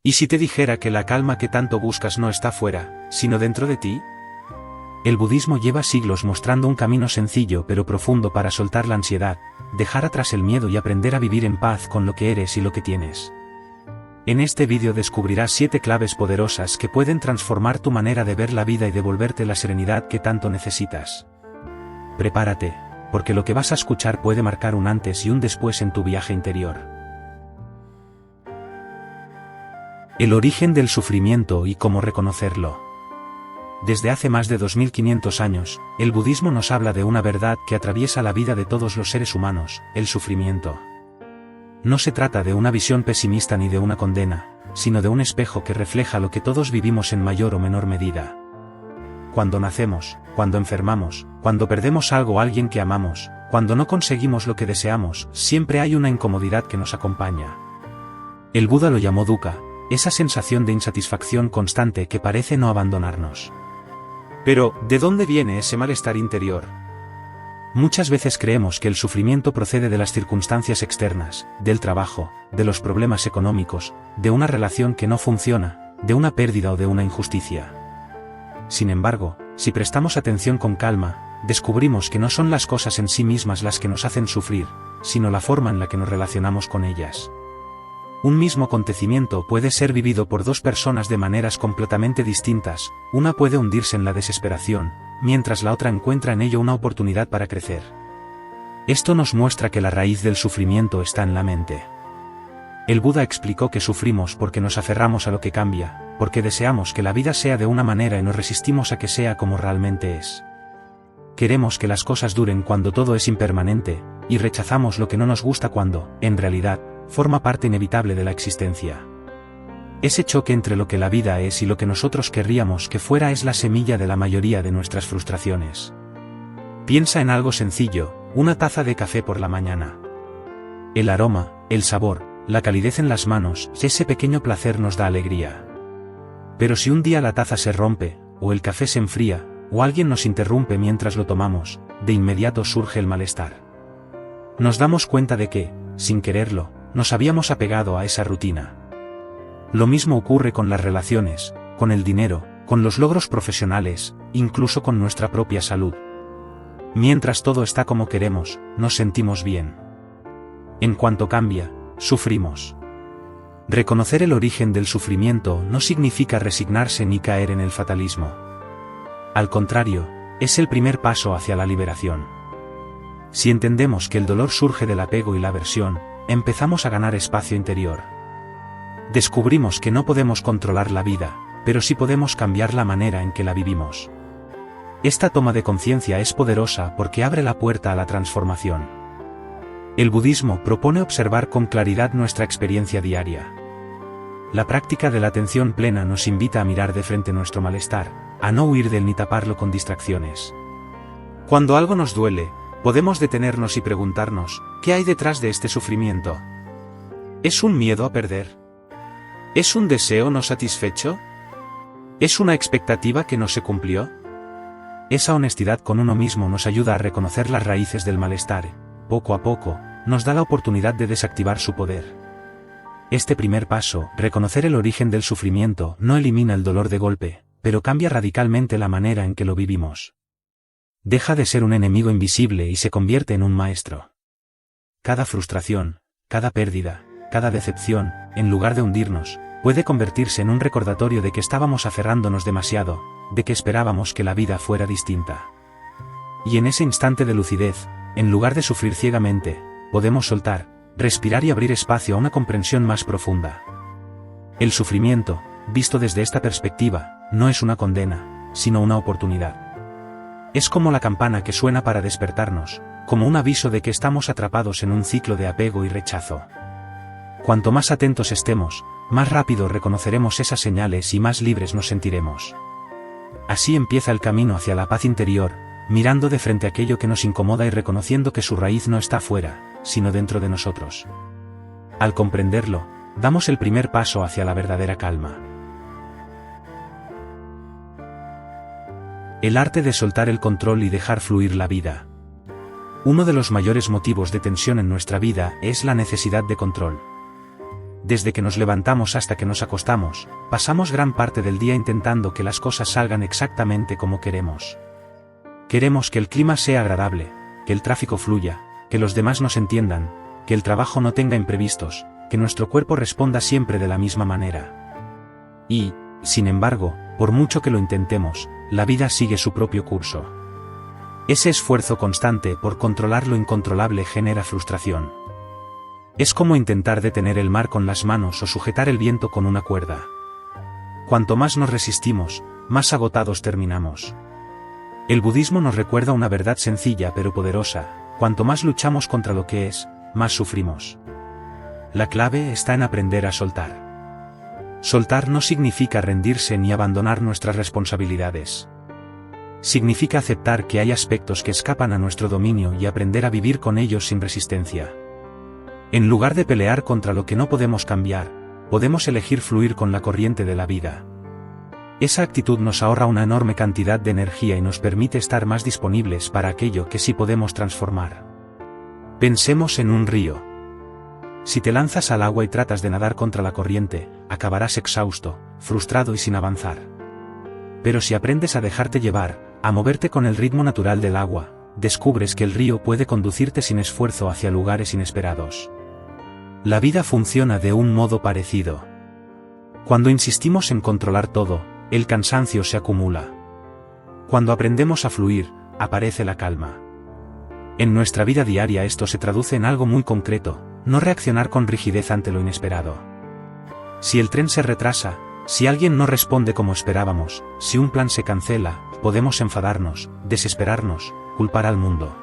¿Y si te dijera que la calma que tanto buscas no está fuera, sino dentro de ti? El budismo lleva siglos mostrando un camino sencillo pero profundo para soltar la ansiedad, dejar atrás el miedo y aprender a vivir en paz con lo que eres y lo que tienes. En este vídeo descubrirás 7 claves poderosas que pueden transformar tu manera de ver la vida y devolverte la serenidad que tanto necesitas. Prepárate, porque lo que vas a escuchar puede marcar un antes y un después en tu viaje interior. El origen del sufrimiento y cómo reconocerlo. Desde hace más de 2500 años, el budismo nos habla de una verdad que atraviesa la vida de todos los seres humanos: el sufrimiento. No se trata de una visión pesimista ni de una condena, sino de un espejo que refleja lo que todos vivimos en mayor o menor medida. Cuando nacemos, cuando enfermamos, cuando perdemos algo o alguien que amamos, cuando no conseguimos lo que deseamos, siempre hay una incomodidad que nos acompaña. El Buda lo llamó dukkha, esa sensación de insatisfacción constante que parece no abandonarnos. Pero, ¿de dónde viene ese malestar interior? Muchas veces creemos que el sufrimiento procede de las circunstancias externas, del trabajo, de los problemas económicos, de una relación que no funciona, de una pérdida o de una injusticia. Sin embargo, si prestamos atención con calma, descubrimos que no son las cosas en sí mismas las que nos hacen sufrir, sino la forma en la que nos relacionamos con ellas. Un mismo acontecimiento puede ser vivido por dos personas de maneras completamente distintas. Una puede hundirse en la desesperación, mientras la otra encuentra en ello una oportunidad para crecer. Esto nos muestra que la raíz del sufrimiento está en la mente. El Buda explicó que sufrimos porque nos aferramos a lo que cambia, porque deseamos que la vida sea de una manera y nos resistimos a que sea como realmente es. Queremos que las cosas duren cuando todo es impermanente, y rechazamos lo que no nos gusta cuando, en realidad, forma parte inevitable de la existencia. Ese choque entre lo que la vida es y lo que nosotros querríamos que fuera es la semilla de la mayoría de nuestras frustraciones. Piensa en algo sencillo: una taza de café por la mañana. El aroma, el sabor, la calidez en las manos, ese pequeño placer nos da alegría. Pero si un día la taza se rompe, o el café se enfría, o alguien nos interrumpe mientras lo tomamos, de inmediato surge el malestar. Nos damos cuenta de que, sin quererlo, nos habíamos apegado a esa rutina. Lo mismo ocurre con las relaciones, con el dinero, con los logros profesionales, incluso con nuestra propia salud. Mientras todo está como queremos, nos sentimos bien. En cuanto cambia, sufrimos. Reconocer el origen del sufrimiento no significa resignarse ni caer en el fatalismo. Al contrario, es el primer paso hacia la liberación. Si entendemos que el dolor surge del apego y la aversión, empezamos a ganar espacio interior. Descubrimos que no podemos controlar la vida, pero sí podemos cambiar la manera en que la vivimos. Esta toma de conciencia es poderosa porque abre la puerta a la transformación. El budismo propone observar con claridad nuestra experiencia diaria. La práctica de la atención plena nos invita a mirar de frente nuestro malestar, a no huir de él ni taparlo con distracciones. Cuando algo nos duele, podemos detenernos y preguntarnos: ¿qué hay detrás de este sufrimiento? ¿Es un miedo a perder? ¿Es un deseo no satisfecho? ¿Es una expectativa que no se cumplió? Esa honestidad con uno mismo nos ayuda a reconocer las raíces del malestar. Poco a poco, nos da la oportunidad de desactivar su poder. Este primer paso, reconocer el origen del sufrimiento, no elimina el dolor de golpe, pero cambia radicalmente la manera en que lo vivimos. Deja de ser un enemigo invisible y se convierte en un maestro. Cada frustración, cada pérdida, cada decepción, en lugar de hundirnos, puede convertirse en un recordatorio de que estábamos aferrándonos demasiado, de que esperábamos que la vida fuera distinta. Y en ese instante de lucidez, en lugar de sufrir ciegamente, podemos soltar, respirar y abrir espacio a una comprensión más profunda. El sufrimiento, visto desde esta perspectiva, no es una condena, sino una oportunidad. Es como la campana que suena para despertarnos, como un aviso de que estamos atrapados en un ciclo de apego y rechazo. Cuanto más atentos estemos, más rápido reconoceremos esas señales y más libres nos sentiremos. Así empieza el camino hacia la paz interior, mirando de frente aquello que nos incomoda y reconociendo que su raíz no está fuera, sino dentro de nosotros. Al comprenderlo, damos el primer paso hacia la verdadera calma. El arte de soltar el control y dejar fluir la vida. Uno de los mayores motivos de tensión en nuestra vida es la necesidad de control. desde que nos levantamos hasta que nos acostamos, pasamos gran parte del día intentando que las cosas salgan exactamente como queremos. Queremos que el clima sea agradable, que el tráfico fluya, que los demás nos entiendan, que el trabajo no tenga imprevistos, que nuestro cuerpo responda siempre de la misma manera. Y, sin embargo, por mucho que lo intentemos, la vida sigue su propio curso. Ese esfuerzo constante por controlar lo incontrolable genera frustración. Es como intentar detener el mar con las manos o sujetar el viento con una cuerda. Cuanto más nos resistimos, más agotados terminamos. El budismo nos recuerda una verdad sencilla pero poderosa: cuanto más luchamos contra lo que es, más sufrimos. La clave está en aprender a soltar. Soltar no significa rendirse ni abandonar nuestras responsabilidades. Significa aceptar que hay aspectos que escapan a nuestro dominio y aprender a vivir con ellos sin resistencia. En lugar de pelear contra lo que no podemos cambiar, podemos elegir fluir con la corriente de la vida. Esa actitud nos ahorra una enorme cantidad de energía y nos permite estar más disponibles para aquello que sí podemos transformar. Pensemos en un río. Si te lanzas al agua y tratas de nadar contra la corriente, acabarás exhausto, frustrado y sin avanzar. Pero si aprendes a dejarte llevar, a moverte con el ritmo natural del agua, descubres que el río puede conducirte sin esfuerzo hacia lugares inesperados. La vida funciona de un modo parecido. Cuando insistimos en controlar todo, el cansancio se acumula. Cuando aprendemos a fluir, aparece la calma. En nuestra vida diaria esto se traduce en algo muy concreto: no reaccionar con rigidez ante lo inesperado. Si el tren se retrasa, si alguien no responde como esperábamos, si un plan se cancela, podemos enfadarnos, desesperarnos, culpar al mundo.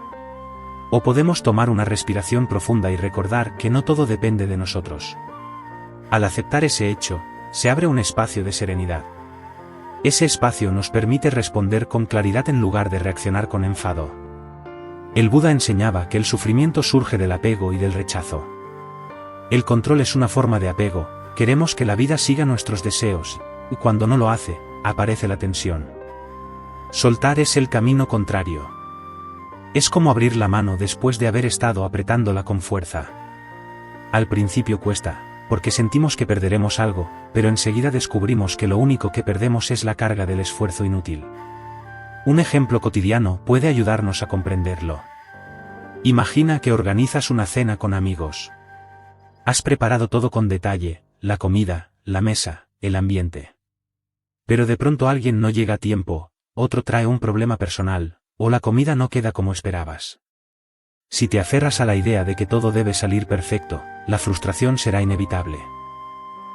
O podemos tomar una respiración profunda y recordar que no todo depende de nosotros. Al aceptar ese hecho, se abre un espacio de serenidad. Ese espacio nos permite responder con claridad en lugar de reaccionar con enfado. El Buda enseñaba que el sufrimiento surge del apego y del rechazo. El control es una forma de apego: queremos que la vida siga nuestros deseos, y cuando no lo hace, aparece la tensión. Soltar es el camino contrario. Es como abrir la mano después de haber estado apretándola con fuerza. Al principio cuesta, porque sentimos que perderemos algo, pero enseguida descubrimos que lo único que perdemos es la carga del esfuerzo inútil. Un ejemplo cotidiano puede ayudarnos a comprenderlo. Imagina que organizas una cena con amigos. Has preparado todo con detalle: la comida, la mesa, el ambiente. Pero de pronto alguien no llega a tiempo, otro trae un problema personal, o la comida no queda como esperabas. Si te aferras a la idea de que todo debe salir perfecto, la frustración será inevitable.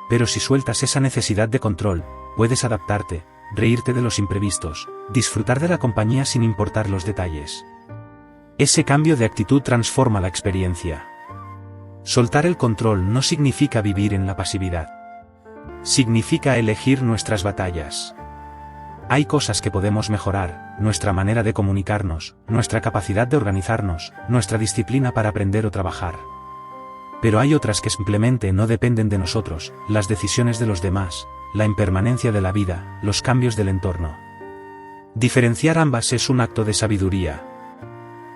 Pero si sueltas esa necesidad de control, puedes adaptarte, reírte de los imprevistos, disfrutar de la compañía sin importar los detalles. Ese cambio de actitud transforma la experiencia. Soltar el control no significa vivir en la pasividad. Significa elegir nuestras batallas. Hay cosas que podemos mejorar: nuestra manera de comunicarnos, nuestra capacidad de organizarnos, nuestra disciplina para aprender o trabajar. Pero hay otras que simplemente no dependen de nosotros: las decisiones de los demás, la impermanencia de la vida, los cambios del entorno. Diferenciar ambas es un acto de sabiduría.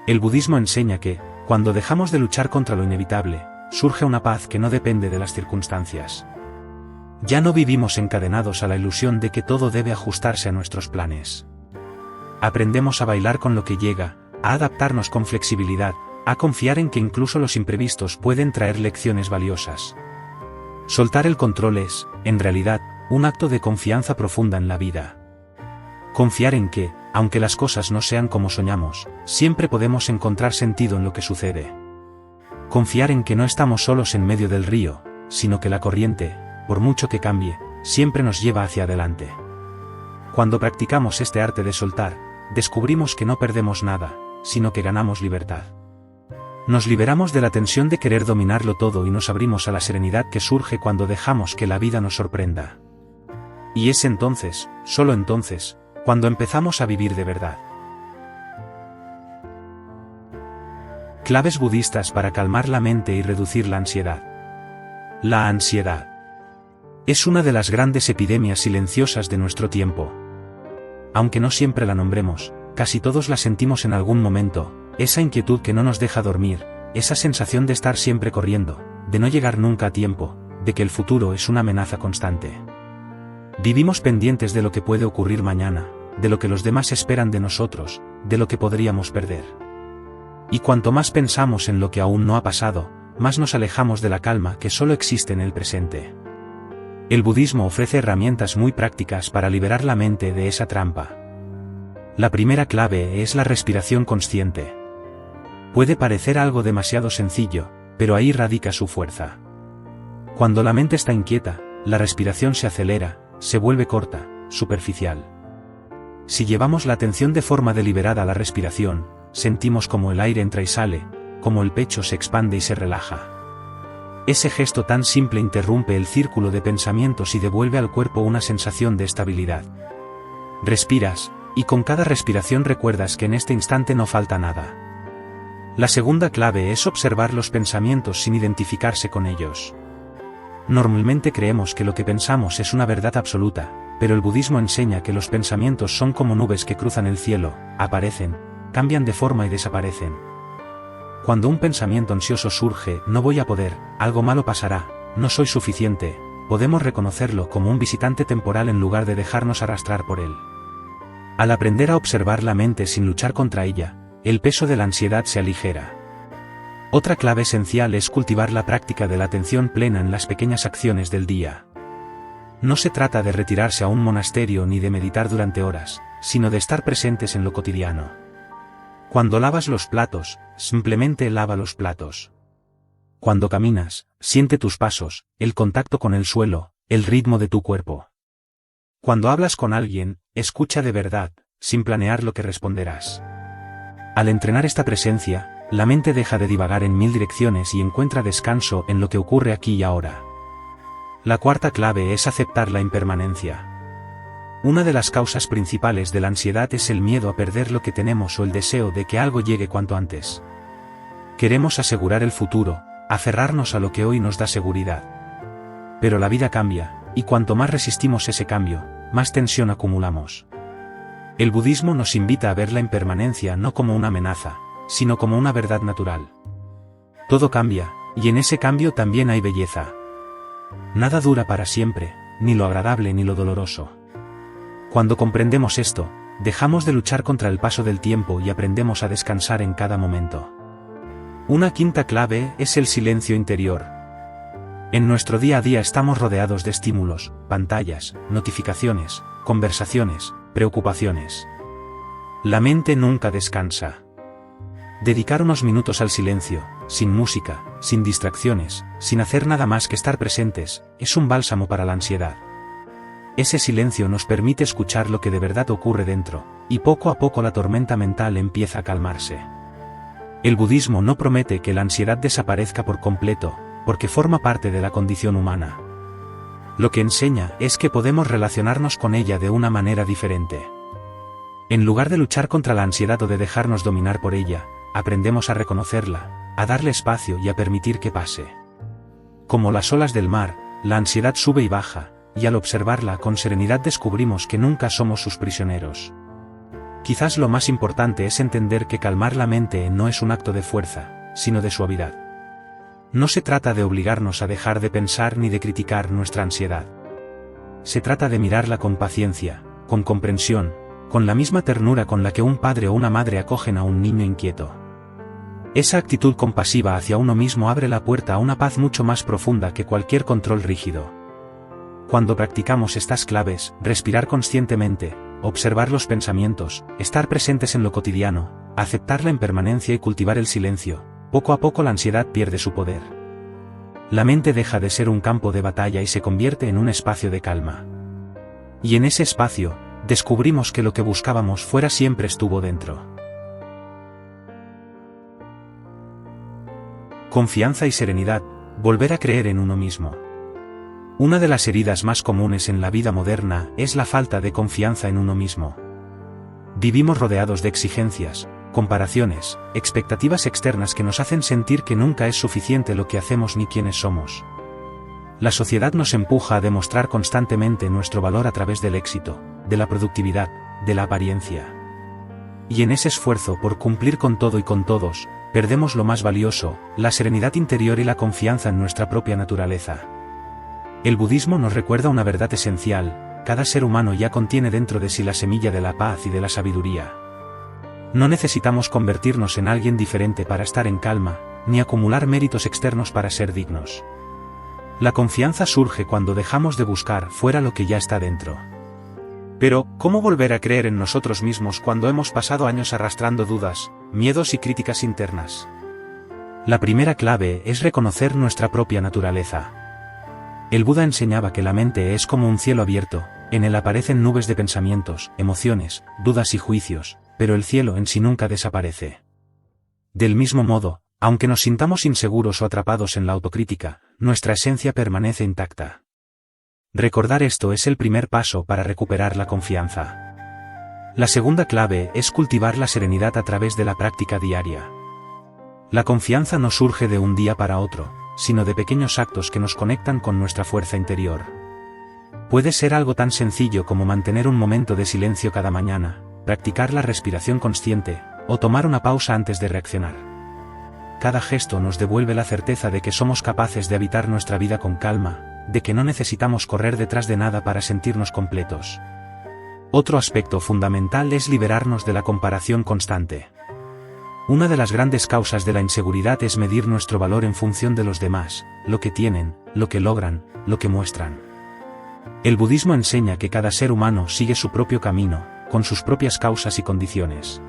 El budismo enseña que, cuando dejamos de luchar contra lo inevitable, surge una paz que no depende de las circunstancias. Ya no vivimos encadenados a la ilusión de que todo debe ajustarse a nuestros planes. Aprendemos a bailar con lo que llega, a adaptarnos con flexibilidad, a confiar en que incluso los imprevistos pueden traer lecciones valiosas. Soltar el control es, en realidad, un acto de confianza profunda en la vida. Confiar en que, aunque las cosas no sean como soñamos, siempre podemos encontrar sentido en lo que sucede. Confiar en que no estamos solos en medio del río, sino que la corriente, por mucho que cambie, siempre nos lleva hacia adelante. Cuando practicamos este arte de soltar, descubrimos que no perdemos nada, sino que ganamos libertad. Nos liberamos de la tensión de querer dominarlo todo y nos abrimos a la serenidad que surge cuando dejamos que la vida nos sorprenda. Y es entonces, solo entonces, cuando empezamos a vivir de verdad. Claves budistas para calmar la mente y reducir la ansiedad. La ansiedad es una de las grandes epidemias silenciosas de nuestro tiempo. Aunque no siempre la nombremos, casi todos la sentimos en algún momento: esa inquietud que no nos deja dormir, esa sensación de estar siempre corriendo, de no llegar nunca a tiempo, de que el futuro es una amenaza constante. Vivimos pendientes de lo que puede ocurrir mañana, de lo que los demás esperan de nosotros, de lo que podríamos perder. Y cuanto más pensamos en lo que aún no ha pasado, más nos alejamos de la calma que solo existe en el presente. El budismo ofrece herramientas muy prácticas para liberar la mente de esa trampa. La primera clave es la respiración consciente. Puede parecer algo demasiado sencillo, pero ahí radica su fuerza. Cuando la mente está inquieta, la respiración se acelera, se vuelve corta, superficial. Si llevamos la atención de forma deliberada a la respiración, sentimos como el aire entra y sale, como el pecho se expande y se relaja. Ese gesto tan simple interrumpe el círculo de pensamientos y devuelve al cuerpo una sensación de estabilidad. Respiras, y con cada respiración recuerdas que en este instante no falta nada. La segunda clave es observar los pensamientos sin identificarse con ellos. Normalmente creemos que lo que pensamos es una verdad absoluta, pero el budismo enseña que los pensamientos son como nubes que cruzan el cielo, aparecen, cambian de forma y desaparecen. Cuando un pensamiento ansioso surge, no voy a poder, algo malo pasará, no soy suficiente, podemos reconocerlo como un visitante temporal en lugar de dejarnos arrastrar por él. Al aprender a observar la mente sin luchar contra ella, el peso de la ansiedad se aligera. Otra clave esencial es cultivar la práctica de la atención plena en las pequeñas acciones del día. No se trata de retirarse a un monasterio ni de meditar durante horas, sino de estar presentes en lo cotidiano. Cuando lavas los platos, simplemente lava los platos. Cuando caminas, siente tus pasos, el contacto con el suelo, el ritmo de tu cuerpo. Cuando hablas con alguien, escucha de verdad, sin planear lo que responderás. Al entrenar esta presencia, la mente deja de divagar en mil direcciones y encuentra descanso en lo que ocurre aquí y ahora. La cuarta clave es aceptar la impermanencia. Una de las causas principales de la ansiedad es el miedo a perder lo que tenemos o el deseo de que algo llegue cuanto antes. Queremos asegurar el futuro, aferrarnos a lo que hoy nos da seguridad. Pero la vida cambia, y cuanto más resistimos ese cambio, más tensión acumulamos. El budismo nos invita a ver la impermanencia no como una amenaza, sino como una verdad natural. Todo cambia, y en ese cambio también hay belleza. Nada dura para siempre, ni lo agradable ni lo doloroso. Cuando comprendemos esto, dejamos de luchar contra el paso del tiempo y aprendemos a descansar en cada momento. Una quinta clave es el silencio interior. En nuestro día a día estamos rodeados de estímulos, pantallas, notificaciones, conversaciones, preocupaciones. La mente nunca descansa. Dedicar unos minutos al silencio, sin música, sin distracciones, sin hacer nada más que estar presentes, es un bálsamo para la ansiedad. Ese silencio nos permite escuchar lo que de verdad ocurre dentro, y poco a poco la tormenta mental empieza a calmarse. El budismo no promete que la ansiedad desaparezca por completo, porque forma parte de la condición humana. Lo que enseña es que podemos relacionarnos con ella de una manera diferente. En lugar de luchar contra la ansiedad o de dejarnos dominar por ella, aprendemos a reconocerla, a darle espacio y a permitir que pase. Como las olas del mar, la ansiedad sube y baja, y al observarla con serenidad descubrimos que nunca somos sus prisioneros. Quizás lo más importante es entender que calmar la mente no es un acto de fuerza, sino de suavidad. No se trata de obligarnos a dejar de pensar ni de criticar nuestra ansiedad. Se trata de mirarla con paciencia, con comprensión, con la misma ternura con la que un padre o una madre acogen a un niño inquieto. Esa actitud compasiva hacia uno mismo abre la puerta a una paz mucho más profunda que cualquier control rígido. Cuando practicamos estas claves, respirar conscientemente, observar los pensamientos, estar presentes en lo cotidiano, aceptar la impermanencia y cultivar el silencio, poco a poco la ansiedad pierde su poder. La mente deja de ser un campo de batalla y se convierte en un espacio de calma. Y en ese espacio, descubrimos que lo que buscábamos fuera siempre estuvo dentro. Confianza y serenidad, volver a creer en uno mismo. Una de las heridas más comunes en la vida moderna es la falta de confianza en uno mismo. Vivimos rodeados de exigencias, comparaciones, expectativas externas que nos hacen sentir que nunca es suficiente lo que hacemos ni quiénes somos. La sociedad nos empuja a demostrar constantemente nuestro valor a través del éxito, de la productividad, de la apariencia. Y en ese esfuerzo por cumplir con todo y con todos, perdemos lo más valioso, la serenidad interior y la confianza en nuestra propia naturaleza. El budismo nos recuerda una verdad esencial: cada ser humano ya contiene dentro de sí la semilla de la paz y de la sabiduría. No necesitamos convertirnos en alguien diferente para estar en calma, ni acumular méritos externos para ser dignos. La confianza surge cuando dejamos de buscar fuera lo que ya está dentro. Pero, ¿cómo volver a creer en nosotros mismos cuando hemos pasado años arrastrando dudas, miedos y críticas internas? La primera clave es reconocer nuestra propia naturaleza. El Buda enseñaba que la mente es como un cielo abierto, en él aparecen nubes de pensamientos, emociones, dudas y juicios, pero el cielo en sí nunca desaparece. Del mismo modo, aunque nos sintamos inseguros o atrapados en la autocrítica, nuestra esencia permanece intacta. Recordar esto es el primer paso para recuperar la confianza. La segunda clave es cultivar la serenidad a través de la práctica diaria. La confianza no surge de un día para otro, sino de pequeños actos que nos conectan con nuestra fuerza interior. Puede ser algo tan sencillo como mantener un momento de silencio cada mañana, practicar la respiración consciente, o tomar una pausa antes de reaccionar. Cada gesto nos devuelve la certeza de que somos capaces de habitar nuestra vida con calma, de que no necesitamos correr detrás de nada para sentirnos completos. Otro aspecto fundamental es liberarnos de la comparación constante. Una de las grandes causas de la inseguridad es medir nuestro valor en función de los demás, lo que tienen, lo que logran, lo que muestran. El budismo enseña que cada ser humano sigue su propio camino, con sus propias causas y condiciones.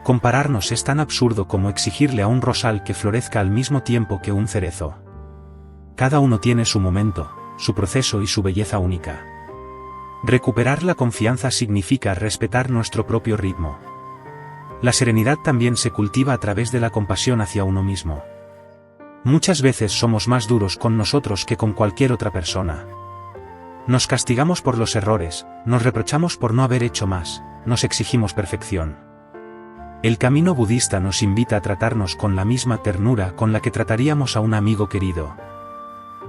Compararnos es tan absurdo como exigirle a un rosal que florezca al mismo tiempo que un cerezo. Cada uno tiene su momento, su proceso y su belleza única. Recuperar la confianza significa respetar nuestro propio ritmo. La serenidad también se cultiva a través de la compasión hacia uno mismo. Muchas veces somos más duros con nosotros que con cualquier otra persona. Nos castigamos por los errores, nos reprochamos por no haber hecho más, nos exigimos perfección. El camino budista nos invita a tratarnos con la misma ternura con la que trataríamos a un amigo querido.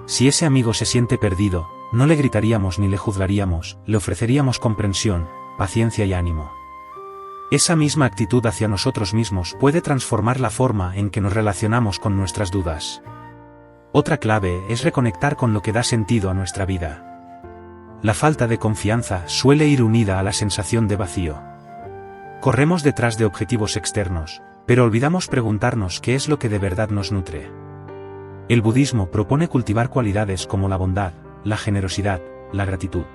Si ese amigo se siente perdido, no le gritaríamos ni le juzgaríamos, le ofreceríamos comprensión, paciencia y ánimo. Esa misma actitud hacia nosotros mismos puede transformar la forma en que nos relacionamos con nuestras dudas. Otra clave es reconectar con lo que da sentido a nuestra vida. La falta de confianza suele ir unida a la sensación de vacío. Corremos detrás de objetivos externos, pero olvidamos preguntarnos qué es lo que de verdad nos nutre. El budismo propone cultivar cualidades como la bondad, la generosidad, la gratitud.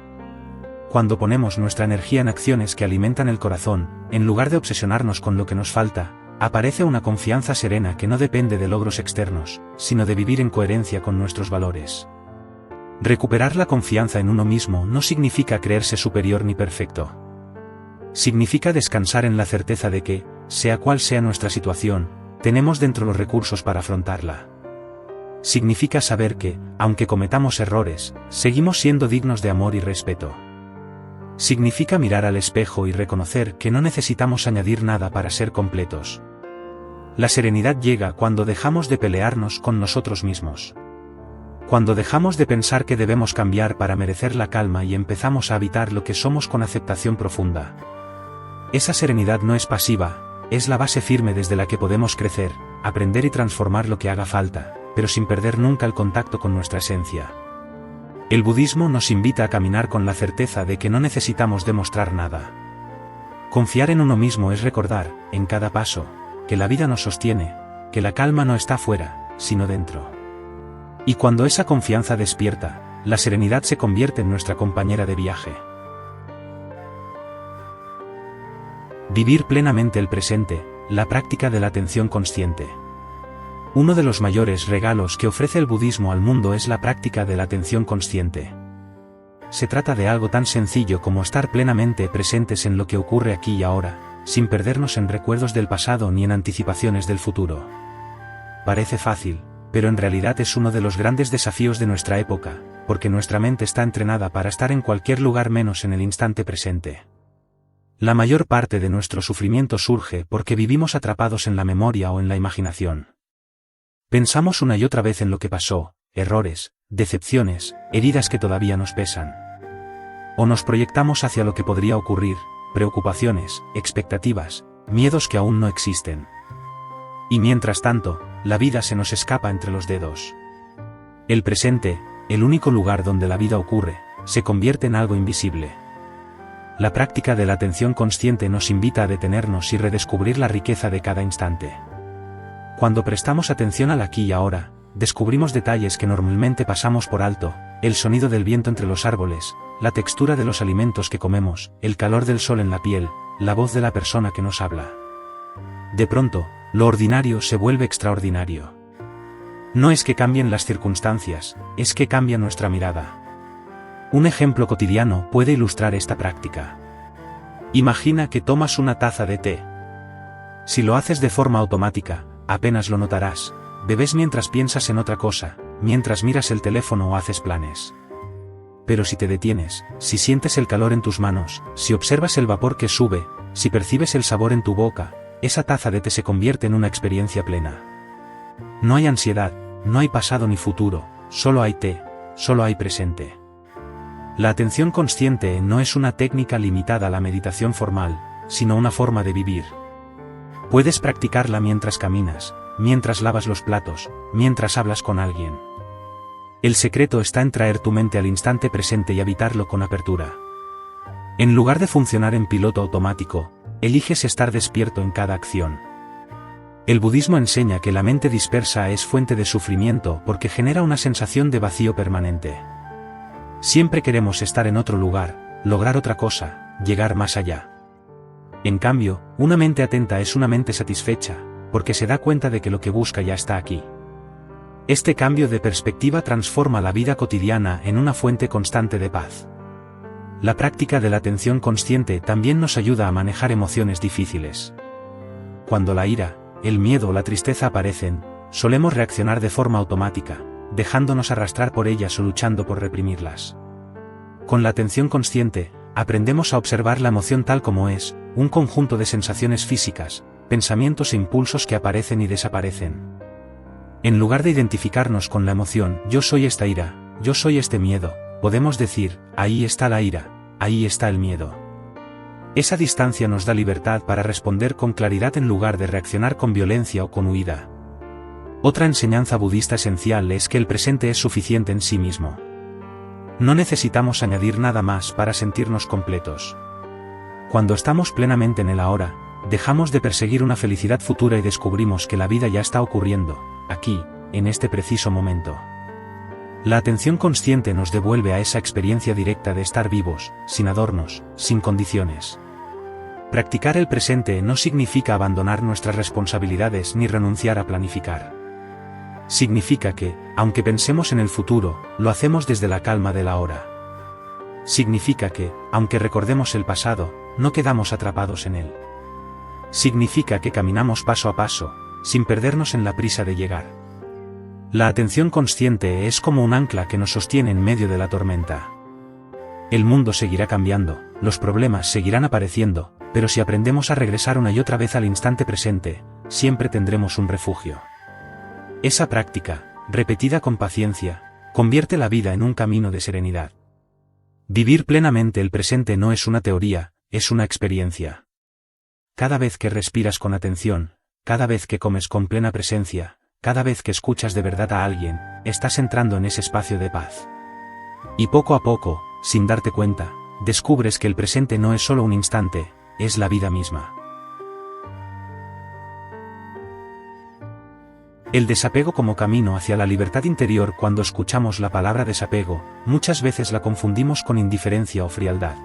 Cuando ponemos nuestra energía en acciones que alimentan el corazón, en lugar de obsesionarnos con lo que nos falta, aparece una confianza serena que no depende de logros externos, sino de vivir en coherencia con nuestros valores. Recuperar la confianza en uno mismo no significa creerse superior ni perfecto. Significa descansar en la certeza de que, sea cual sea nuestra situación, tenemos dentro los recursos para afrontarla. Significa saber que, aunque cometamos errores, seguimos siendo dignos de amor y respeto. Significa mirar al espejo y reconocer que no necesitamos añadir nada para ser completos. La serenidad llega cuando dejamos de pelearnos con nosotros mismos. Cuando dejamos de pensar que debemos cambiar para merecer la calma y empezamos a habitar lo que somos con aceptación profunda. Esa serenidad no es pasiva, es la base firme desde la que podemos crecer, aprender y transformar lo que haga falta, pero sin perder nunca el contacto con nuestra esencia. El budismo nos invita a caminar con la certeza de que no necesitamos demostrar nada. Confiar en uno mismo es recordar, en cada paso, que la vida nos sostiene, que la calma no está fuera, sino dentro. Y cuando esa confianza despierta, la serenidad se convierte en nuestra compañera de viaje. Vivir plenamente el presente, la práctica de la atención consciente. Uno de los mayores regalos que ofrece el budismo al mundo es la práctica de la atención consciente. Se trata de algo tan sencillo como estar plenamente presentes en lo que ocurre aquí y ahora, sin perdernos en recuerdos del pasado ni en anticipaciones del futuro. Parece fácil, pero en realidad es uno de los grandes desafíos de nuestra época, porque nuestra mente está entrenada para estar en cualquier lugar menos en el instante presente. La mayor parte de nuestro sufrimiento surge porque vivimos atrapados en la memoria o en la imaginación. Pensamos una y otra vez en lo que pasó, errores, decepciones, heridas que todavía nos pesan. O nos proyectamos hacia lo que podría ocurrir, preocupaciones, expectativas, miedos que aún no existen. Y mientras tanto, la vida se nos escapa entre los dedos. El presente, el único lugar donde la vida ocurre, se convierte en algo invisible. La práctica de la atención consciente nos invita a detenernos y redescubrir la riqueza de cada instante. Cuando prestamos atención al aquí y ahora, descubrimos detalles que normalmente pasamos por alto: el sonido del viento entre los árboles, la textura de los alimentos que comemos, el calor del sol en la piel, la voz de la persona que nos habla. De pronto, lo ordinario se vuelve extraordinario. No es que cambien las circunstancias, es que cambia nuestra mirada. Un ejemplo cotidiano puede ilustrar esta práctica. Imagina que tomas una taza de té. Si lo haces de forma automática, apenas lo notarás. Bebes mientras piensas en otra cosa, mientras miras el teléfono o haces planes. Pero si te detienes, si sientes el calor en tus manos, si observas el vapor que sube, si percibes el sabor en tu boca, esa taza de té se convierte en una experiencia plena. No hay ansiedad, no hay pasado ni futuro, solo hay té, solo hay presente. La atención consciente no es una técnica limitada a la meditación formal, sino una forma de vivir. Puedes practicarla mientras caminas, mientras lavas los platos, mientras hablas con alguien. El secreto está en traer tu mente al instante presente y habitarlo con apertura. En lugar de funcionar en piloto automático, eliges estar despierto en cada acción. El budismo enseña que la mente dispersa es fuente de sufrimiento porque genera una sensación de vacío permanente. Siempre queremos estar en otro lugar, lograr otra cosa, llegar más allá. En cambio, una mente atenta es una mente satisfecha, porque se da cuenta de que lo que busca ya está aquí. Este cambio de perspectiva transforma la vida cotidiana en una fuente constante de paz. La práctica de la atención consciente también nos ayuda a manejar emociones difíciles. Cuando la ira, el miedo o la tristeza aparecen, solemos reaccionar de forma automática, dejándonos arrastrar por ellas o luchando por reprimirlas. Con la atención consciente, aprendemos a observar la emoción tal como es, un conjunto de sensaciones físicas, pensamientos e impulsos que aparecen y desaparecen. En lugar de identificarnos con la emoción, yo soy esta ira, yo soy este miedo, podemos decir, ahí está la ira, ahí está el miedo. Esa distancia nos da libertad para responder con claridad en lugar de reaccionar con violencia o con huida. Otra enseñanza budista esencial es que el presente es suficiente en sí mismo. No necesitamos añadir nada más para sentirnos completos. Cuando estamos plenamente en el ahora, dejamos de perseguir una felicidad futura y descubrimos que la vida ya está ocurriendo, aquí, en este preciso momento. La atención consciente nos devuelve a esa experiencia directa de estar vivos, sin adornos, sin condiciones. Practicar el presente no significa abandonar nuestras responsabilidades ni renunciar a planificar. Significa que, aunque pensemos en el futuro, lo hacemos desde la calma del ahora. Significa que, aunque recordemos el pasado, no quedamos atrapados en él. Significa que caminamos paso a paso, sin perdernos en la prisa de llegar. La atención consciente es como un ancla que nos sostiene en medio de la tormenta. El mundo seguirá cambiando, los problemas seguirán apareciendo, pero si aprendemos a regresar una y otra vez al instante presente, siempre tendremos un refugio. Esa práctica, repetida con paciencia, convierte la vida en un camino de serenidad. Vivir plenamente el presente no es una teoría, es una experiencia. Cada vez que respiras con atención, cada vez que comes con plena presencia, cada vez que escuchas de verdad a alguien, estás entrando en ese espacio de paz. Y poco a poco, sin darte cuenta, descubres que el presente no es solo un instante, es la vida misma. El desapego como camino hacia la libertad interior. Cuando escuchamos la palabra desapego, muchas veces la confundimos con indiferencia o frialdad.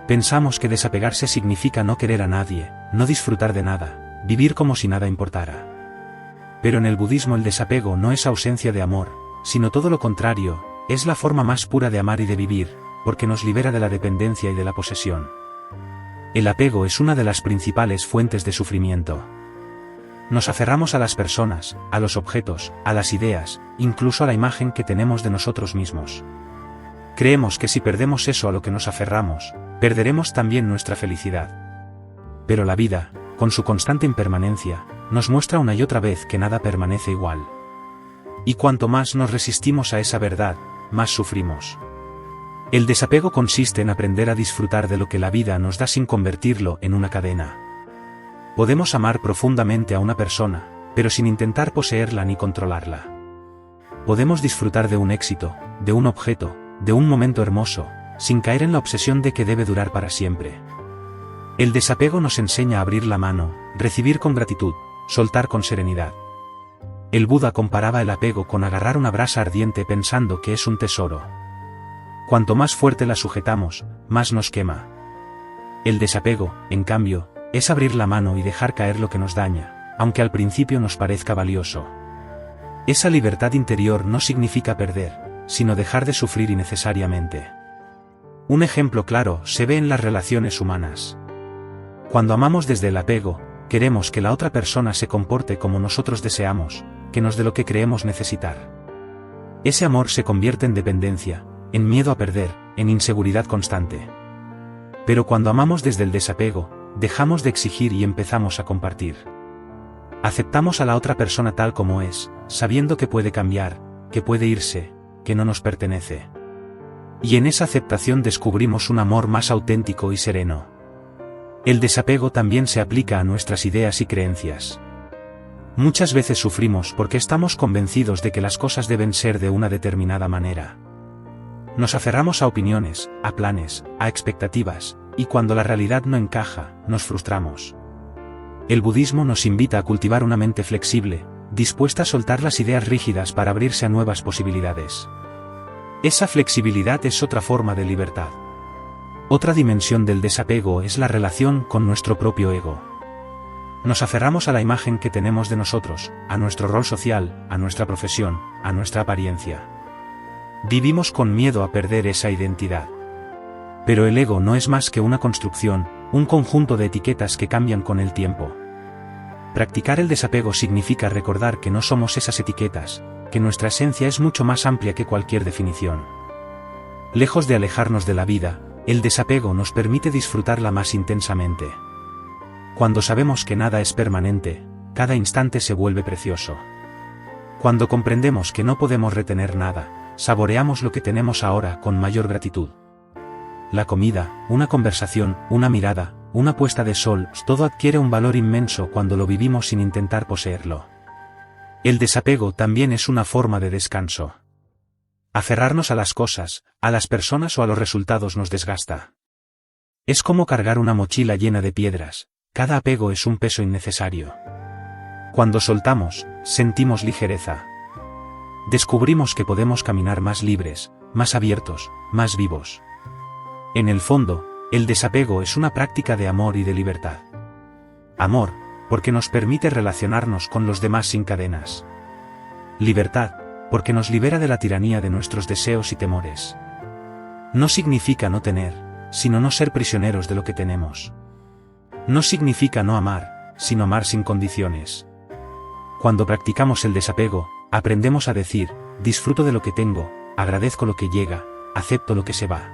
Pensamos que desapegarse significa no querer a nadie, no disfrutar de nada, vivir como si nada importara. Pero en el budismo el desapego no es ausencia de amor, sino todo lo contrario, es la forma más pura de amar y de vivir, porque nos libera de la dependencia y de la posesión. El apego es una de las principales fuentes de sufrimiento. Nos aferramos a las personas, a los objetos, a las ideas, incluso a la imagen que tenemos de nosotros mismos. Creemos que si perdemos eso a lo que nos aferramos, perderemos también nuestra felicidad. Pero la vida, con su constante impermanencia, nos muestra una y otra vez que nada permanece igual. Y cuanto más nos resistimos a esa verdad, más sufrimos. El desapego consiste en aprender a disfrutar de lo que la vida nos da sin convertirlo en una cadena. Podemos amar profundamente a una persona, pero sin intentar poseerla ni controlarla. Podemos disfrutar de un éxito, de un objeto, de un momento hermoso, sin caer en la obsesión de que debe durar para siempre. El desapego nos enseña a abrir la mano, recibir con gratitud, soltar con serenidad. El Buda comparaba el apego con agarrar una brasa ardiente pensando que es un tesoro. Cuanto más fuerte la sujetamos, más nos quema. El desapego, en cambio, es abrir la mano y dejar caer lo que nos daña, aunque al principio nos parezca valioso. Esa libertad interior no significa perder, sino dejar de sufrir innecesariamente. Un ejemplo claro se ve en las relaciones humanas. Cuando amamos desde el apego, queremos que la otra persona se comporte como nosotros deseamos, que nos dé lo que creemos necesitar. Ese amor se convierte en dependencia, en miedo a perder, en inseguridad constante. Pero cuando amamos desde el desapego, dejamos de exigir y empezamos a compartir. Aceptamos a la otra persona tal como es, sabiendo que puede cambiar, que puede irse, que no nos pertenece. Y en esa aceptación descubrimos un amor más auténtico y sereno. El desapego también se aplica a nuestras ideas y creencias. Muchas veces sufrimos porque estamos convencidos de que las cosas deben ser de una determinada manera. Nos aferramos a opiniones, a planes, a expectativas, y cuando la realidad no encaja, nos frustramos. El budismo nos invita a cultivar una mente flexible, dispuesta a soltar las ideas rígidas para abrirse a nuevas posibilidades. Esa flexibilidad es otra forma de libertad. Otra dimensión del desapego es la relación con nuestro propio ego. Nos aferramos a la imagen que tenemos de nosotros, a nuestro rol social, a nuestra profesión, a nuestra apariencia. Vivimos con miedo a perder esa identidad. Pero el ego no es más que una construcción, un conjunto de etiquetas que cambian con el tiempo. Practicar el desapego significa recordar que no somos esas etiquetas, que nuestra esencia es mucho más amplia que cualquier definición. Lejos de alejarnos de la vida, el desapego nos permite disfrutarla más intensamente. Cuando sabemos que nada es permanente, cada instante se vuelve precioso. Cuando comprendemos que no podemos retener nada, saboreamos lo que tenemos ahora con mayor gratitud. La comida, una conversación, una mirada, una puesta de sol, todo adquiere un valor inmenso cuando lo vivimos sin intentar poseerlo. El desapego también es una forma de descanso. Aferrarnos a las cosas, a las personas o a los resultados nos desgasta. Es como cargar una mochila llena de piedras, cada apego es un peso innecesario. Cuando soltamos, sentimos ligereza. Descubrimos que podemos caminar más libres, más abiertos, más vivos. En el fondo, el desapego es una práctica de amor y de libertad. Amor, porque nos permite relacionarnos con los demás sin cadenas. Libertad, porque nos libera de la tiranía de nuestros deseos y temores. No significa no tener, sino no ser prisioneros de lo que tenemos. No significa no amar, sino amar sin condiciones. Cuando practicamos el desapego, aprendemos a decir, disfruto de lo que tengo, agradezco lo que llega, acepto lo que se va.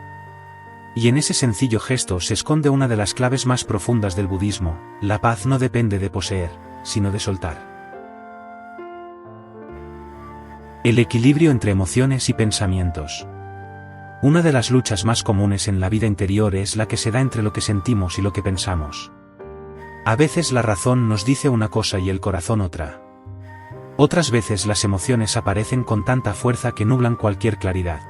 Y en ese sencillo gesto se esconde una de las claves más profundas del budismo: la paz no depende de poseer, sino de soltar. El equilibrio entre emociones y pensamientos. Una de las luchas más comunes en la vida interior es la que se da entre lo que sentimos y lo que pensamos. A veces la razón nos dice una cosa y el corazón otra. Otras veces las emociones aparecen con tanta fuerza que nublan cualquier claridad.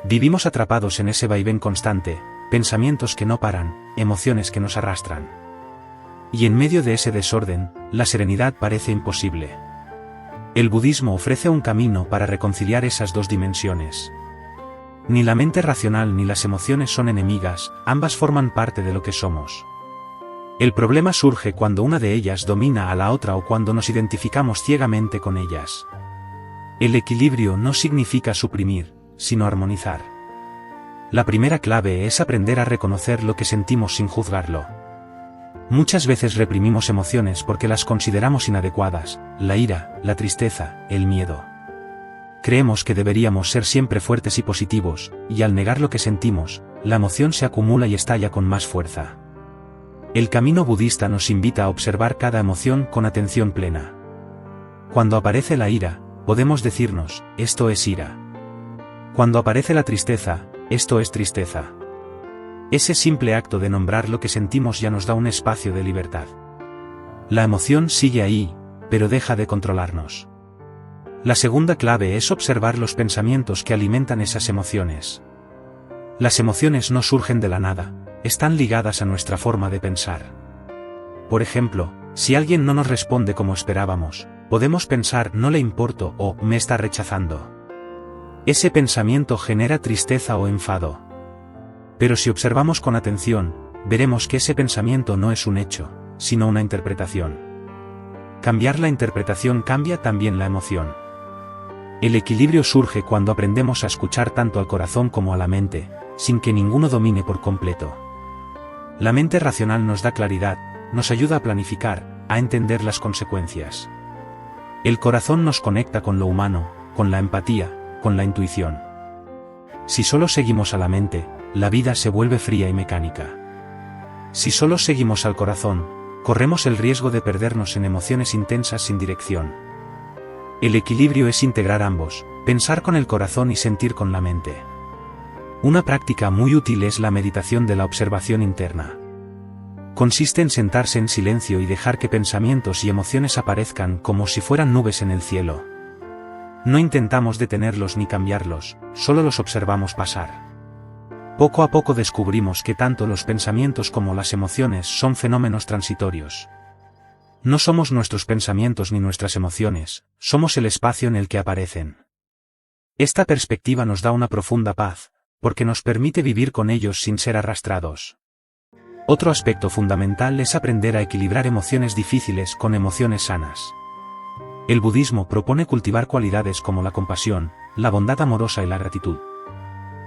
Vivimos atrapados en ese vaivén constante, pensamientos que no paran, emociones que nos arrastran. Y en medio de ese desorden, la serenidad parece imposible. El budismo ofrece un camino para reconciliar esas dos dimensiones. Ni la mente racional ni las emociones son enemigas, ambas forman parte de lo que somos. El problema surge cuando una de ellas domina a la otra o cuando nos identificamos ciegamente con ellas. El equilibrio no significa suprimir, sino armonizar. La primera clave es aprender a reconocer lo que sentimos sin juzgarlo. Muchas veces reprimimos emociones porque las consideramos inadecuadas: la ira, la tristeza, el miedo. Creemos que deberíamos ser siempre fuertes y positivos, y al negar lo que sentimos, la emoción se acumula y estalla con más fuerza. El camino budista nos invita a observar cada emoción con atención plena. Cuando aparece la ira, podemos decirnos, esto es ira. Cuando aparece la tristeza, esto es tristeza. Ese simple acto de nombrar lo que sentimos ya nos da un espacio de libertad. La emoción sigue ahí, pero deja de controlarnos. La segunda clave es observar los pensamientos que alimentan esas emociones. Las emociones no surgen de la nada, están ligadas a nuestra forma de pensar. Por ejemplo, si alguien no nos responde como esperábamos, podemos pensar no le importo o me está rechazando. Ese pensamiento genera tristeza o enfado. Pero si observamos con atención, veremos que ese pensamiento no es un hecho, sino una interpretación. Cambiar la interpretación cambia también la emoción. El equilibrio surge cuando aprendemos a escuchar tanto al corazón como a la mente, sin que ninguno domine por completo. La mente racional nos da claridad, nos ayuda a planificar, a entender las consecuencias. El corazón nos conecta con lo humano, con la empatía, con la intuición. Si solo seguimos a la mente, la vida se vuelve fría y mecánica. Si solo seguimos al corazón, corremos el riesgo de perdernos en emociones intensas sin dirección. El equilibrio es integrar ambos, pensar con el corazón y sentir con la mente. Una práctica muy útil es la meditación de la observación interna. Consiste en sentarse en silencio y dejar que pensamientos y emociones aparezcan como si fueran nubes en el cielo. No intentamos detenerlos ni cambiarlos, solo los observamos pasar. Poco a poco descubrimos que tanto los pensamientos como las emociones son fenómenos transitorios. No somos nuestros pensamientos ni nuestras emociones, somos el espacio en el que aparecen. Esta perspectiva nos da una profunda paz, porque nos permite vivir con ellos sin ser arrastrados. Otro aspecto fundamental es aprender a equilibrar emociones difíciles con emociones sanas. El budismo propone cultivar cualidades como la compasión, la bondad amorosa y la gratitud.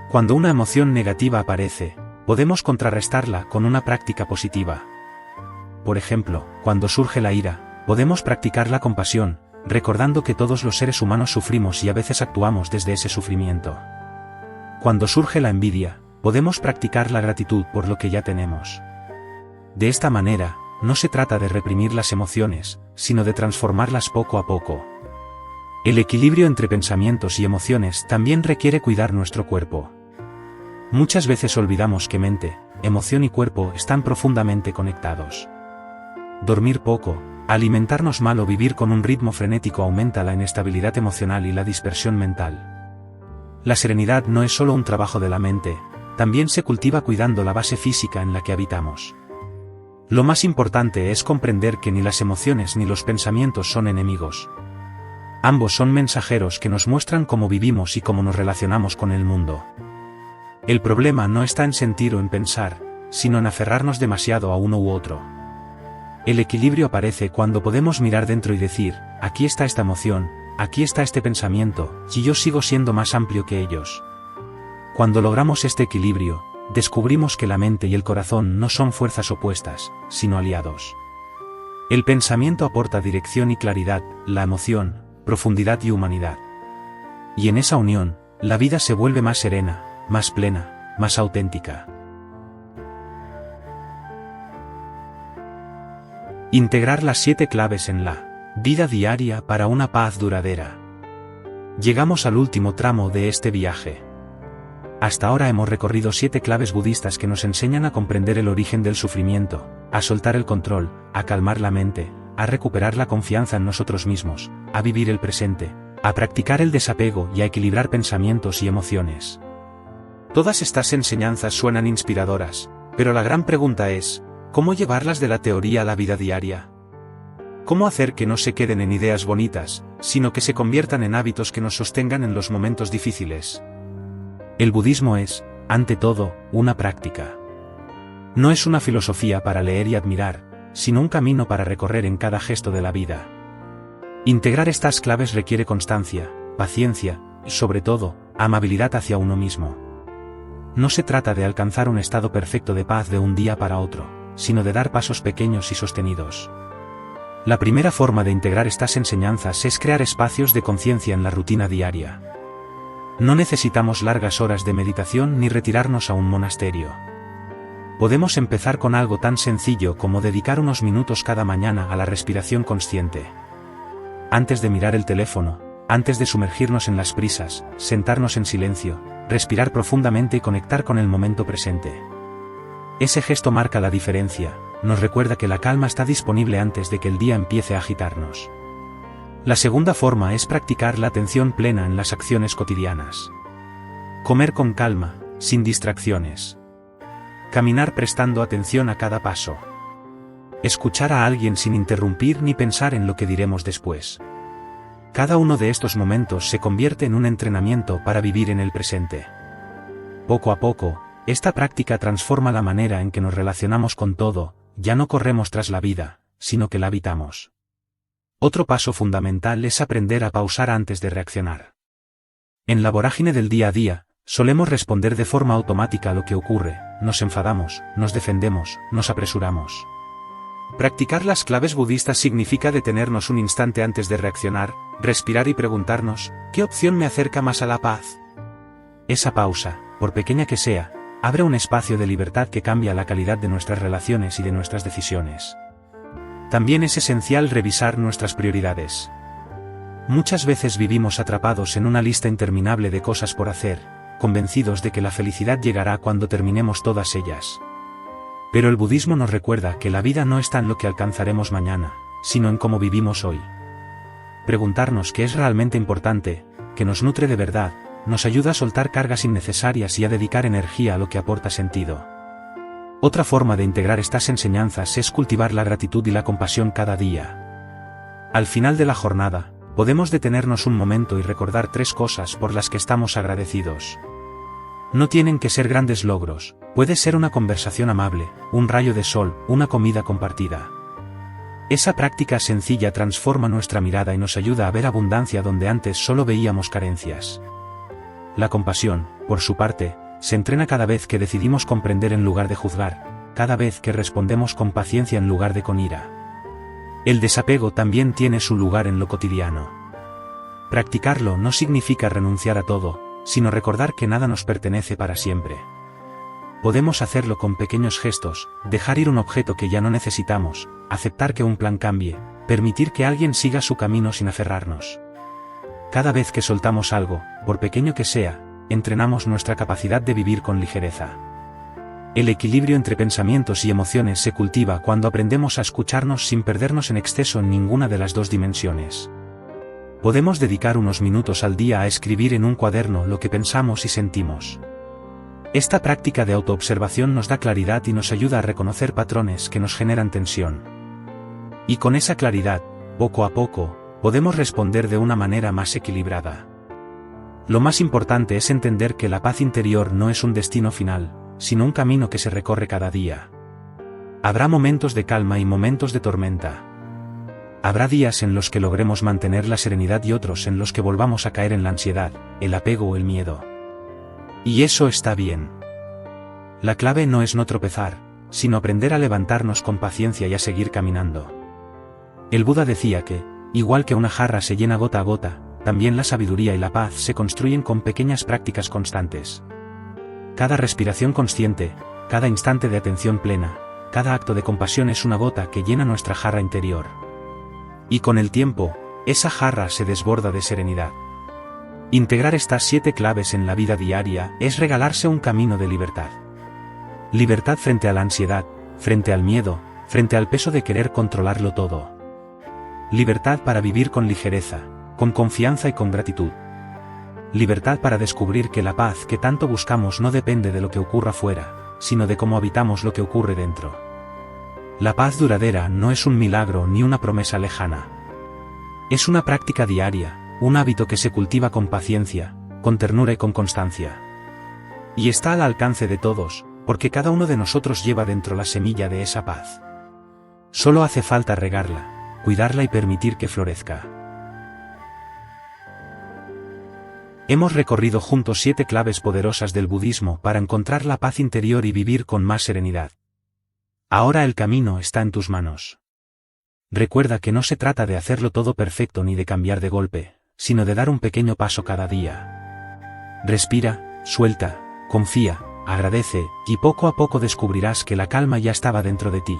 Cuando una emoción negativa aparece, podemos contrarrestarla con una práctica positiva. Por ejemplo, cuando surge la ira, podemos practicar la compasión, recordando que todos los seres humanos sufrimos y a veces actuamos desde ese sufrimiento. Cuando surge la envidia, podemos practicar la gratitud por lo que ya tenemos. De esta manera, no se trata de reprimir las emociones, sino de transformarlas poco a poco. El equilibrio entre pensamientos y emociones también requiere cuidar nuestro cuerpo. Muchas veces olvidamos que mente, emoción y cuerpo están profundamente conectados. Dormir poco, alimentarnos mal o vivir con un ritmo frenético aumenta la inestabilidad emocional y la dispersión mental. La serenidad no es solo un trabajo de la mente, también se cultiva cuidando la base física en la que habitamos. Lo más importante es comprender que ni las emociones ni los pensamientos son enemigos. Ambos son mensajeros que nos muestran cómo vivimos y cómo nos relacionamos con el mundo. El problema no está en sentir o en pensar, sino en aferrarnos demasiado a uno u otro. El equilibrio aparece cuando podemos mirar dentro y decir, aquí está esta emoción, aquí está este pensamiento, y yo sigo siendo más amplio que ellos. Cuando logramos este equilibrio, descubrimos que la mente y el corazón no son fuerzas opuestas, sino aliados. El pensamiento aporta dirección y claridad, la emoción, profundidad y humanidad. Y en esa unión, la vida se vuelve más serena, más plena, más auténtica. Integrar las 7 claves en la vida diaria para una paz duradera. Llegamos al último tramo de este viaje. Hasta ahora hemos recorrido 7 claves budistas que nos enseñan a comprender el origen del sufrimiento, a soltar el control, a calmar la mente, a recuperar la confianza en nosotros mismos, a vivir el presente, a practicar el desapego y a equilibrar pensamientos y emociones. Todas estas enseñanzas suenan inspiradoras, pero la gran pregunta es, ¿cómo llevarlas de la teoría a la vida diaria? ¿Cómo hacer que no se queden en ideas bonitas, sino que se conviertan en hábitos que nos sostengan en los momentos difíciles? El budismo es, ante todo, una práctica. No es una filosofía para leer y admirar, sino un camino para recorrer en cada gesto de la vida. Integrar estas claves requiere constancia, paciencia, y sobre todo, amabilidad hacia uno mismo. No se trata de alcanzar un estado perfecto de paz de un día para otro, sino de dar pasos pequeños y sostenidos. La primera forma de integrar estas enseñanzas es crear espacios de conciencia en la rutina diaria. No necesitamos largas horas de meditación ni retirarnos a un monasterio. Podemos empezar con algo tan sencillo como dedicar unos minutos cada mañana a la respiración consciente. Antes de mirar el teléfono, antes de sumergirnos en las prisas, sentarnos en silencio, respirar profundamente y conectar con el momento presente. Ese gesto marca la diferencia, nos recuerda que la calma está disponible antes de que el día empiece a agitarnos. La segunda forma es practicar la atención plena en las acciones cotidianas. Comer con calma, sin distracciones. Caminar prestando atención a cada paso. Escuchar a alguien sin interrumpir ni pensar en lo que diremos después. Cada uno de estos momentos se convierte en un entrenamiento para vivir en el presente. Poco a poco, esta práctica transforma la manera en que nos relacionamos con todo, ya no corremos tras la vida, sino que la habitamos. Otro paso fundamental es aprender a pausar antes de reaccionar. En la vorágine del día a día, solemos responder de forma automática a lo que ocurre, nos enfadamos, nos defendemos, nos apresuramos. Practicar las claves budistas significa detenernos un instante antes de reaccionar, respirar y preguntarnos, ¿qué opción me acerca más a la paz? Esa pausa, por pequeña que sea, abre un espacio de libertad que cambia la calidad de nuestras relaciones y de nuestras decisiones. También es esencial revisar nuestras prioridades. Muchas veces vivimos atrapados en una lista interminable de cosas por hacer, convencidos de que la felicidad llegará cuando terminemos todas ellas. Pero el budismo nos recuerda que la vida no está en lo que alcanzaremos mañana, sino en cómo vivimos hoy. Preguntarnos qué es realmente importante, qué nos nutre de verdad, nos ayuda a soltar cargas innecesarias y a dedicar energía a lo que aporta sentido. Otra forma de integrar estas enseñanzas es cultivar la gratitud y la compasión cada día. Al final de la jornada, podemos detenernos un momento y recordar 3 cosas por las que estamos agradecidos. No tienen que ser grandes logros, puede ser una conversación amable, un rayo de sol, una comida compartida. Esa práctica sencilla transforma nuestra mirada y nos ayuda a ver abundancia donde antes solo veíamos carencias. La compasión, por su parte, se entrena cada vez que decidimos comprender en lugar de juzgar, cada vez que respondemos con paciencia en lugar de con ira. El desapego también tiene su lugar en lo cotidiano. Practicarlo no significa renunciar a todo, sino recordar que nada nos pertenece para siempre. Podemos hacerlo con pequeños gestos, dejar ir un objeto que ya no necesitamos, aceptar que un plan cambie, permitir que alguien siga su camino sin aferrarnos. Cada vez que soltamos algo, por pequeño que sea, entrenamos nuestra capacidad de vivir con ligereza. El equilibrio entre pensamientos y emociones se cultiva cuando aprendemos a escucharnos sin perdernos en exceso en ninguna de las dos dimensiones. Podemos dedicar unos minutos al día a escribir en un cuaderno lo que pensamos y sentimos. Esta práctica de autoobservación nos da claridad y nos ayuda a reconocer patrones que nos generan tensión. Y con esa claridad, poco a poco, podemos responder de una manera más equilibrada. Lo más importante es entender que la paz interior no es un destino final, sino un camino que se recorre cada día. Habrá momentos de calma y momentos de tormenta. Habrá días en los que logremos mantener la serenidad y otros en los que volvamos a caer en la ansiedad, el apego o el miedo. Y eso está bien. La clave no es no tropezar, sino aprender a levantarnos con paciencia y a seguir caminando. El Buda decía que, igual que una jarra se llena gota a gota, también la sabiduría y la paz se construyen con pequeñas prácticas constantes. Cada respiración consciente, cada instante de atención plena, cada acto de compasión es una gota que llena nuestra jarra interior. Y con el tiempo, esa jarra se desborda de serenidad. Integrar estas 7 claves en la vida diaria es regalarse un camino de libertad. Libertad frente a la ansiedad, frente al miedo, frente al peso de querer controlarlo todo. Libertad para vivir con ligereza, con confianza y con gratitud. Libertad para descubrir que la paz que tanto buscamos no depende de lo que ocurra fuera, sino de cómo habitamos lo que ocurre dentro. La paz duradera no es un milagro ni una promesa lejana. Es una práctica diaria, un hábito que se cultiva con paciencia, con ternura y con constancia. Y está al alcance de todos, porque cada uno de nosotros lleva dentro la semilla de esa paz. Solo hace falta regarla, cuidarla y permitir que florezca. Hemos recorrido juntos 7 claves poderosas del budismo para encontrar la paz interior y vivir con más serenidad. Ahora el camino está en tus manos. Recuerda que no se trata de hacerlo todo perfecto ni de cambiar de golpe, sino de dar un pequeño paso cada día. Respira, suelta, confía, agradece, y poco a poco descubrirás que la calma ya estaba dentro de ti.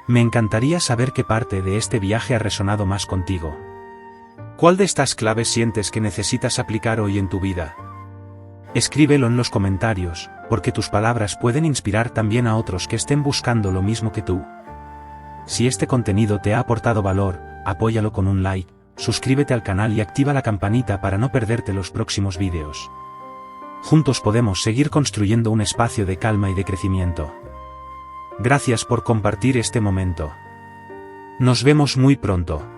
Me encantaría saber qué parte de este viaje ha resonado más contigo. ¿Cuál de estas claves sientes que necesitas aplicar hoy en tu vida? Escríbelo en los comentarios, porque tus palabras pueden inspirar también a otros que estén buscando lo mismo que tú. Si este contenido te ha aportado valor, apóyalo con un like, suscríbete al canal y activa la campanita para no perderte los próximos vídeos. Juntos podemos seguir construyendo un espacio de calma y de crecimiento. Gracias por compartir este momento. Nos vemos muy pronto.